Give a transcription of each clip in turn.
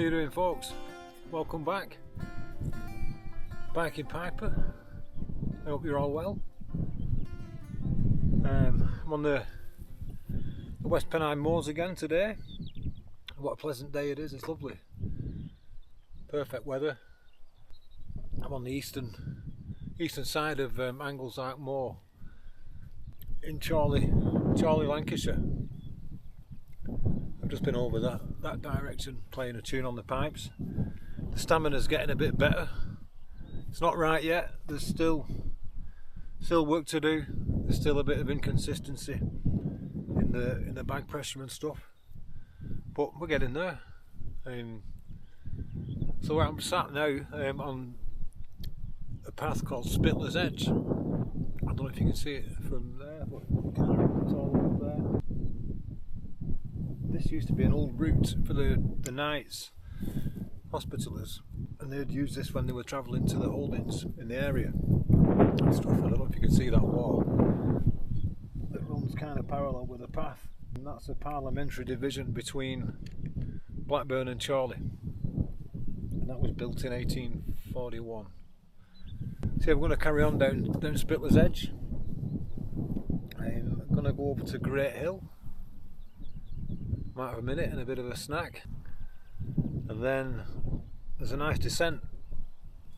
you doing, folks? Welcome back. Biking Piper. I hope you're all well. I'm on the West Pennines moors again today. What a pleasant day it is, it's lovely. Perfect weather. I'm on the eastern side of Anglesark Moor in Chorley, Lancashire. I've just been over that direction playing a tune on the pipes. The stamina's getting a bit better. It's not right yet, there's still work to do. There's still a bit of inconsistency in the bag pressure and stuff, but we're getting there. So where I'm sat now, on a path called Spittler's Edge. I don't know if you can see it from there, but it's all up there. This used to be an old route for the Knights Hospitallers, and they'd use this when they were travelling to the holdings in the area and stuff. I don't know if you can see that wall that runs kind of parallel with the path, and that's a parliamentary division between Blackburn and Chorley, and that was built in 1841. So we're going to carry on down Spittler's Edge. I'm going to go over to Great Hill. Might have a minute and a bit of a snack, and then there's a nice descent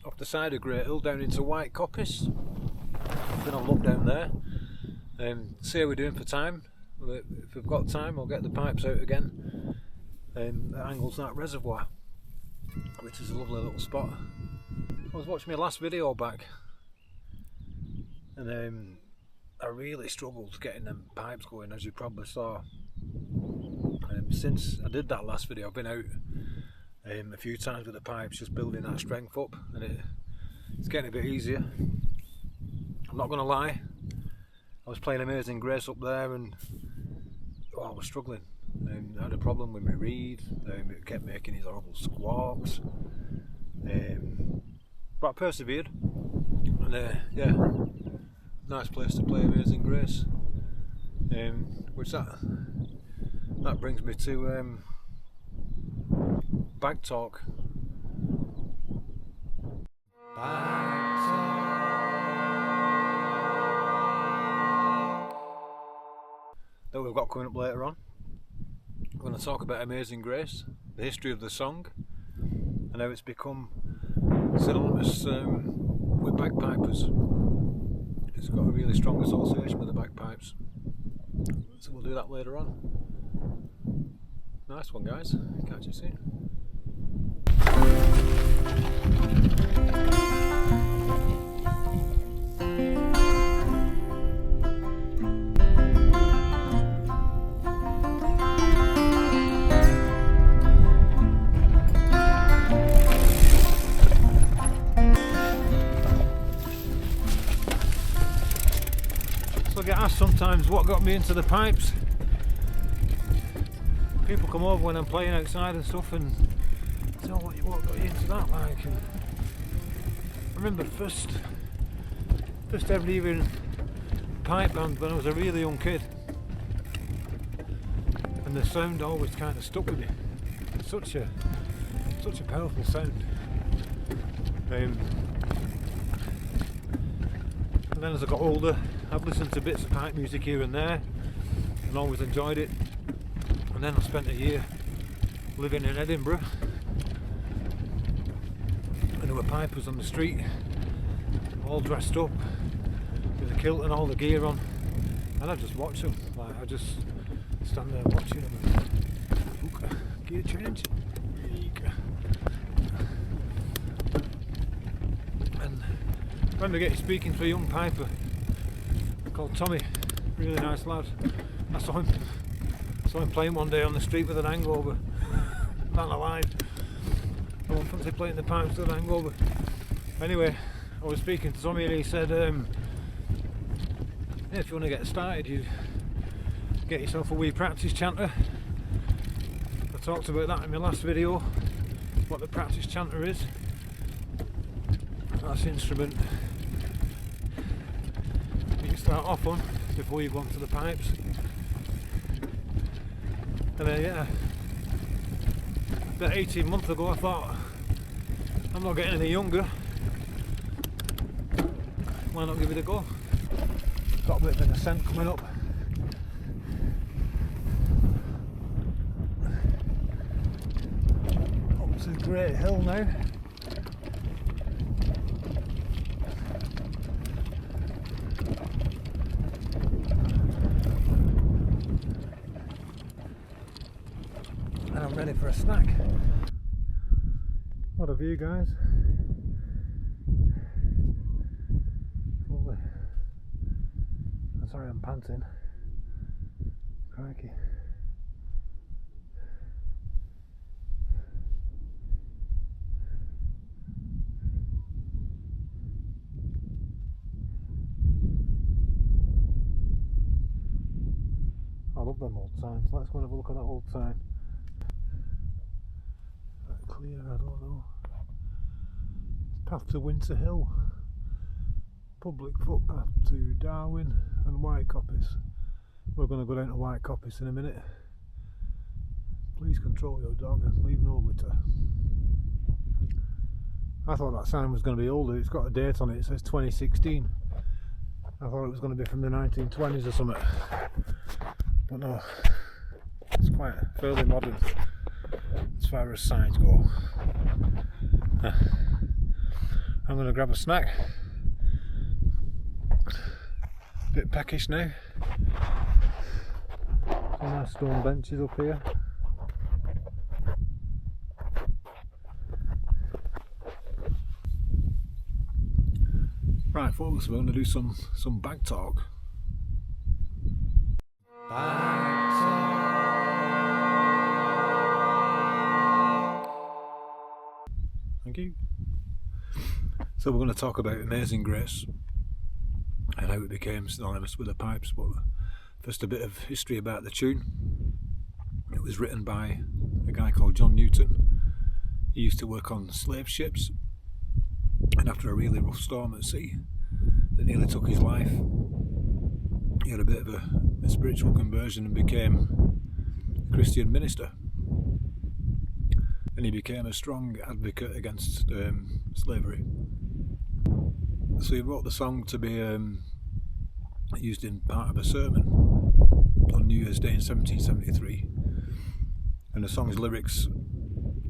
off the side of Great Hill down into White Coppice. I'm going to look down there and see how we're doing for time. If we've got time, I'll get the pipes out again at Anglesark Reservoir, which is a lovely little spot. I was watching my last video back, and I really struggled getting them pipes going, as you probably saw. Since I did that last video, I've been out a few times with the pipes, just building that strength up, and it's getting a bit easier. I'm not going to lie, I was playing Amazing Grace up there, and I was struggling. I had a problem with my reed. It kept making these horrible squawks, but I persevered, and yeah, nice place to play Amazing Grace. Which that brings me to bag talk. That we've got coming up later on. We're going to talk about Amazing Grace, the history of the song, and how it's become synonymous with bagpipers. It's got a really strong association with the bagpipes. So we'll do that later on. Nice one, guys. Catch you soon. So I get asked sometimes what got me into the pipes. People come over when I'm playing outside and stuff and say, oh, what got you into that, like? And I remember first ever even pipe band when I was a really young kid, and the sound always kind of stuck with me. It's such a powerful sound. And then as I got older, I've listened to bits of pipe music here and there and always enjoyed it. And then I spent a year living in Edinburgh, and there were pipers on the street, all dressed up with a kilt and all the gear on, and I just watched them. Like, I just stand there watching them. And, gear change. And I remember getting speaking to a young piper called Tommy, really nice lad. I saw him playing one day on the street with an hangover. Man alive. I won't fancy playing the pipes with an hangover. Anyway, I was speaking to Tommy and he said, yeah, if you want to get started, you get yourself a wee practice chanter. I talked about that in my last video, what the practice chanter is. That's the instrument you can start off on before you go on to the pipes. And yeah, about 18 months ago I thought, I'm not getting any younger, why not give it a go? Got a bit of an ascent coming up. Up to a great hill now. And I'm ready for a snack. What a view, guys. Lovely. I'm sorry I'm panting. Crikey. I love them old signs. Let's go and have a look at that old sign. Clear, I don't know. Path to Winter Hill. Public footpath to Darwin and White Coppice. We're going to go down to White Coppice in a minute. Please control your dog and leave no litter. I thought that sign was going to be older. It's got a date on it. It says 2016. I thought it was going to be from the 1920s or something. But no, it's quite fairly modern as far as signs go. I'm going to grab a snack. Bit peckish now. Some nice stone benches up here. Right folks, we're going to do some bag talk. Bag talk. Thank you. So we're going to talk about Amazing Grace and how it became synonymous with the pipes, but first a bit of history about the tune. It was written by a guy called John Newton. He used to work on slave ships, and after a really rough storm at sea that nearly took his life, he had a bit of a spiritual conversion and became a Christian minister. And he became a strong advocate against slavery. So he wrote the song to be used in part of a sermon on New Year's Day in 1773. And the song's lyrics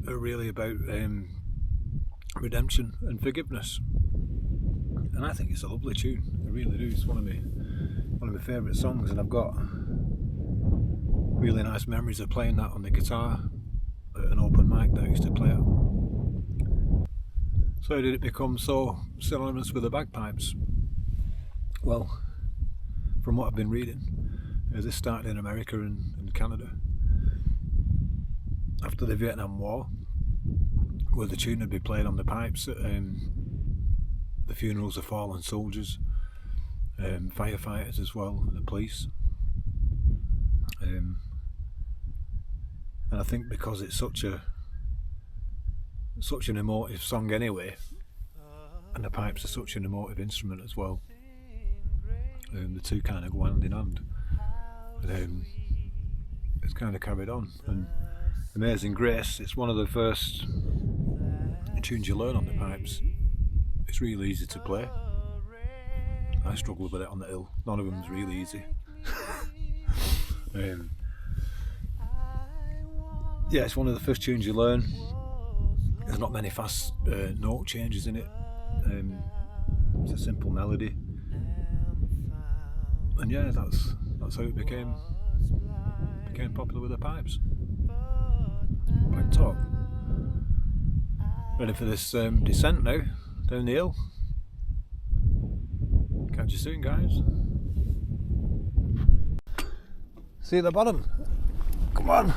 are really about redemption and forgiveness. And I think it's a lovely tune. I really do. It's one of my favourite songs, and I've got really nice memories of playing that on the guitar at an open mic that I used to play at. So how did it become so synonymous with the bagpipes? Well, from what I've been reading, this started in America and Canada after the Vietnam War, where the tune would be played on the pipes at the funerals of fallen soldiers, firefighters as well, and the police. And I think because it's such an emotive song anyway, and the pipes are such an emotive instrument as well, the two kind of go hand in hand. It's kind of carried on. And Amazing Grace, it's one of the first tunes you learn on the pipes. It's really easy to play. I struggled with it on the hill. None of them's really easy. Yeah, it's one of the first tunes you learn. There's not many fast note changes in it. It's a simple melody. And yeah, that's how it became popular with the pipes. Bag talk. Ready for this descent now, down the hill. Catch you soon, guys. See you at the bottom. Come on.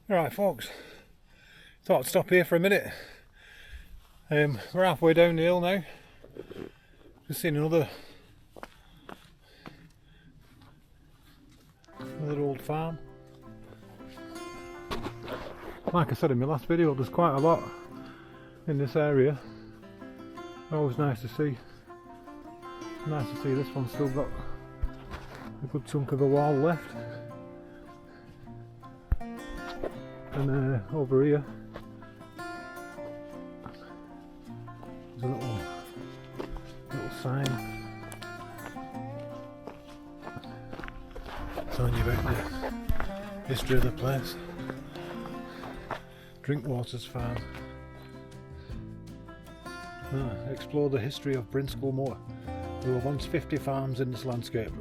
Alright folks, thought I'd stop here for a minute. We're halfway down the hill now. Just seen another old farm. Like I said in my last video, there's quite a lot in this area. Always nice to see. Nice to see this one's still got a good chunk of a wall left. And over here there's a little sign telling you about the history of the place. Drinkwaters Farm. Explore the history of Brinscall Moor. There were once 50 farms in this landscape.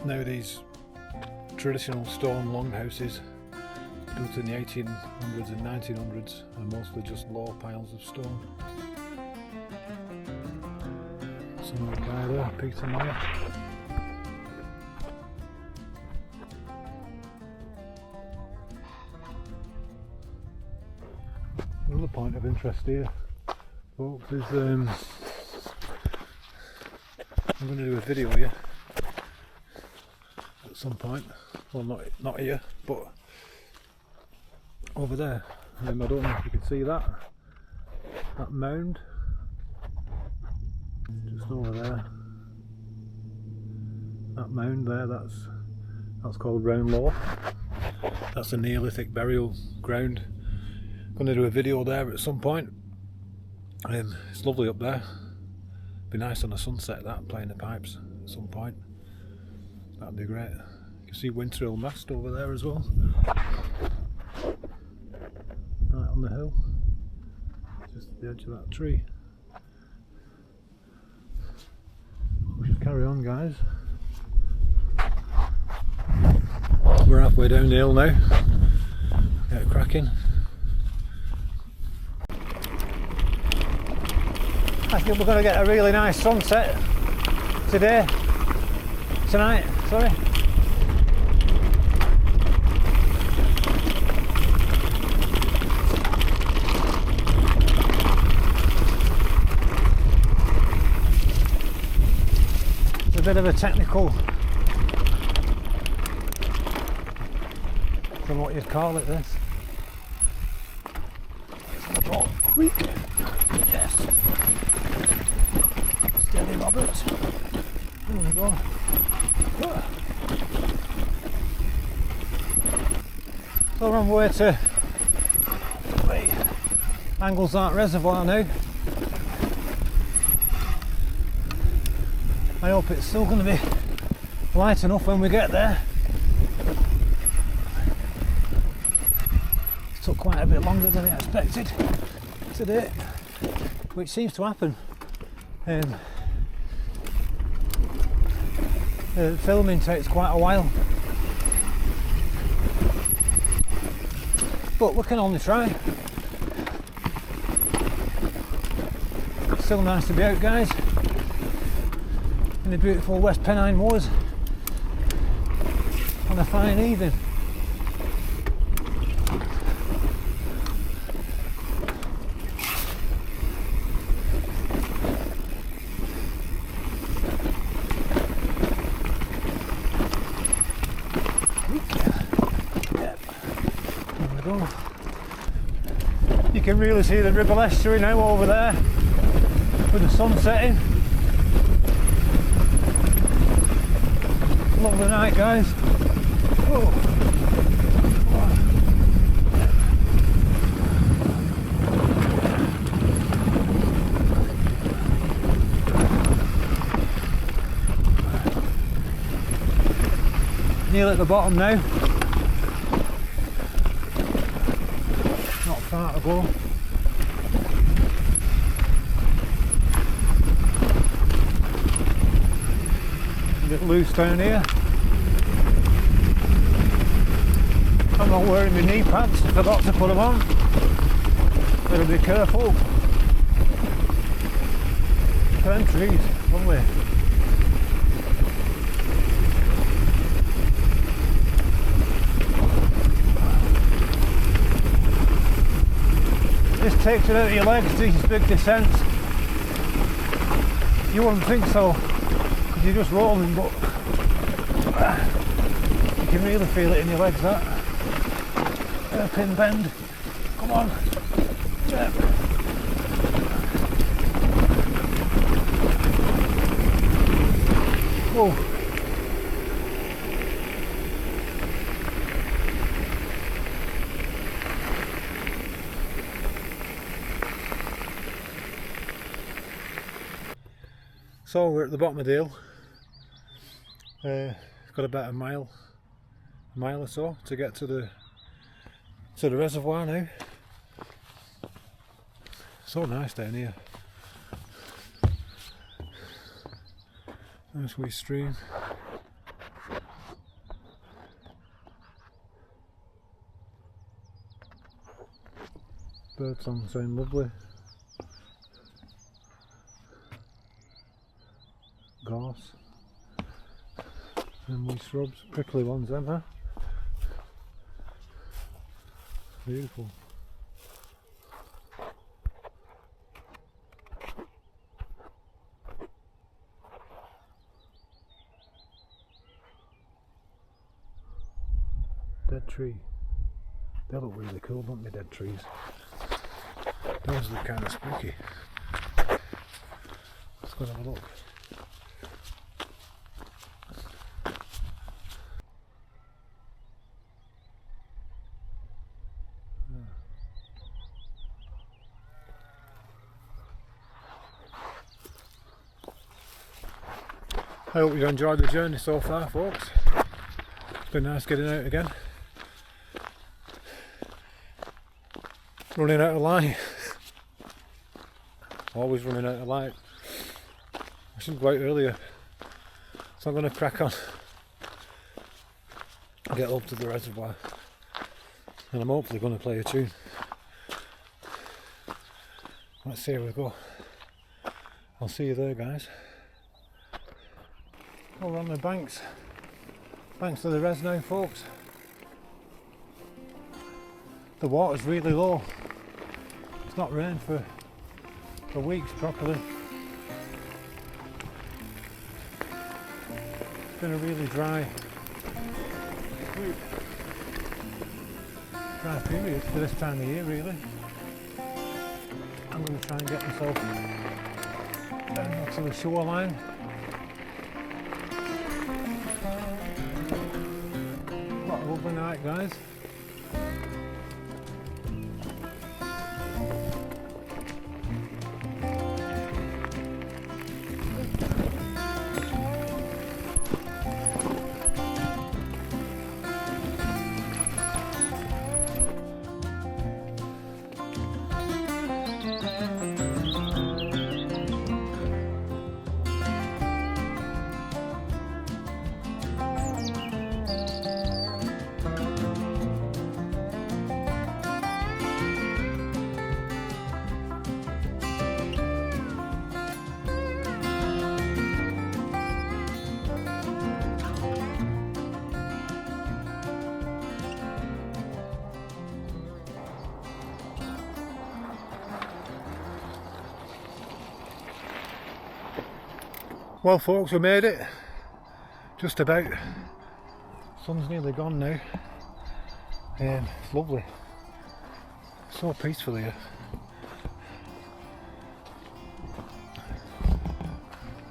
Now these traditional stone longhouses built in the 1800s and 1900s are mostly just low piles of stone. Some old guy there, Peter Meyer. Another point of interest here, folks, is I'm going to do a video here at some point. Well, not here, but over there. I don't know if you can see that mound just over there. That mound there, that's called Round Law. That's a Neolithic burial ground. Going to do a video there at some point. It's lovely up there. Be nice on a sunset, that, playing the pipes at some point. That'd be great. You can see Winterhill Mast over there as well. Right on the hill, just at the edge of that tree. We should carry on, guys. We're halfway down the hill now. Get cracking. I think we're going to get a really nice sunset tonight, sorry. It's a bit of a technical, from what you'd call it, this. It's a little creek. Yes. Steady, Robert. There we go. So we're on the way to Anglesart Reservoir now. I hope it's still going to be light enough when we get there. It took quite a bit longer than I expected today, which seems to happen. Filming takes quite a while, but we can only try. It's still nice to be out, guys, in the beautiful West Pennines moors on a fine evening. You can really see the Ribble estuary now over there with the sun setting. Lovely night, guys. Oh. Nearly at the bottom now. Not far to go. A bit loose down here. I'm not wearing my knee pads, forgot to put them on. Better be careful. Fern trees, lovely. takes it out of your legs, these big descents. You wouldn't think so, because you're just rolling, but you can really feel it in your legs, that. Hairpin bend. Come on. Yeah. Whoa. So we're at the bottom of the hill. Got about a mile or so to get to the reservoir now. So nice down here. Nice wee stream. Birdsong sound lovely. Gorse. And wee shrubs, prickly ones them, huh? Beautiful. Dead tree. They look really cool, don't they, dead trees? Those look kind of spooky. Let's go and have a look. I hope you've enjoyed the journey so far, folks. It's been nice getting out again. Running out of light. Always running out of light. I should go out earlier. So I'm going to crack on. Get up to the reservoir. And I'm hopefully going to play a tune. Let's see how we go. I'll see you there, guys. Oh, we're on the banks of the res now, folks. The water's really low. It's not rained for weeks properly. It's been a really dry period for this time of year, really. I'm going to try and get myself down to the shoreline. What a lovely night, guys. Well, folks, we made it. Just about. Sun's nearly gone now. It's lovely. So peaceful here.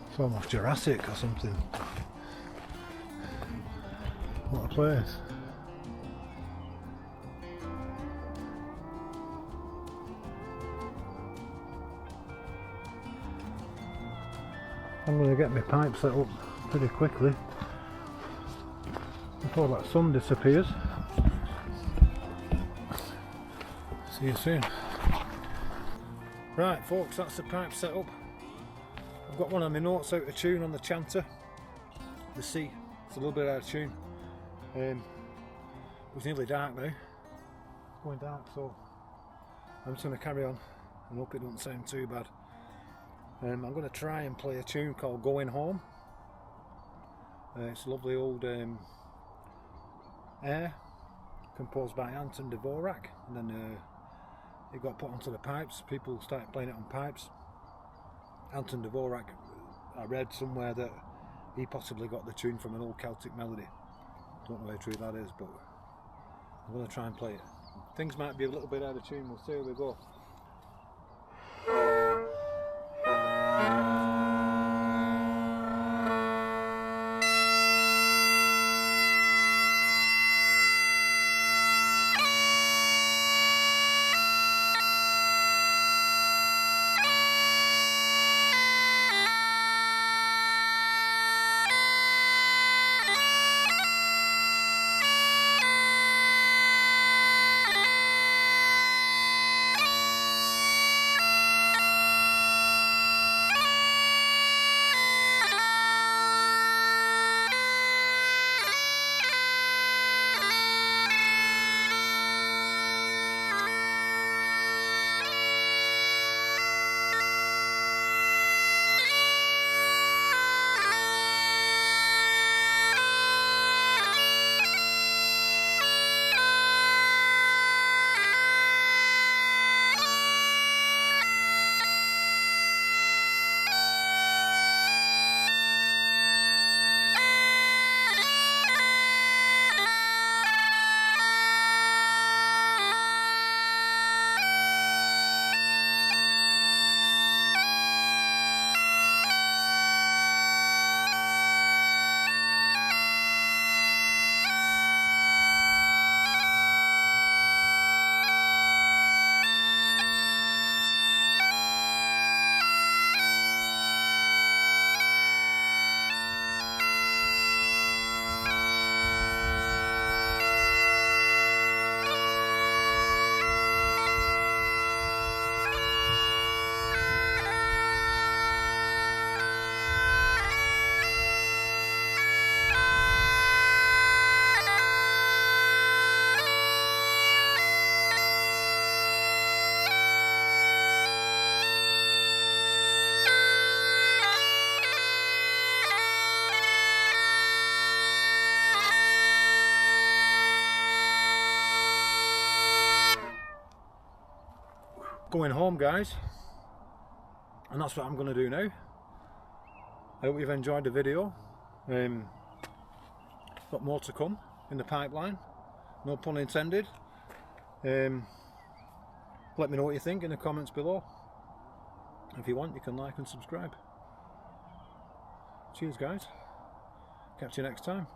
It's almost Jurassic or something. What a place. I'm going to get my pipe set up pretty quickly before that sun disappears. See you soon. Right, folks, that's the pipe set up. I've got one of my notes out of tune on the chanter. The C, it's a little bit out of tune. It's nearly dark now. It's going dark, so I'm just going to carry on and hope it doesn't sound too bad. I'm going to try and play a tune called Going Home. It's a lovely old air composed by Anton Dvorak, and then it got put onto the pipes. People started playing it on pipes. Anton Dvorak, I read somewhere that he possibly got the tune from an old Celtic melody. Don't know how true that is, but I'm going to try and play it. Things might be a little bit out of tune, we'll see how we go. Going home, guys, and that's what I'm going to do now. I hope you've enjoyed the video. Got more to come in the pipeline, no pun intended. Let me know what you think in the comments below. If you want, you can like and subscribe. Cheers, guys. Catch you next time.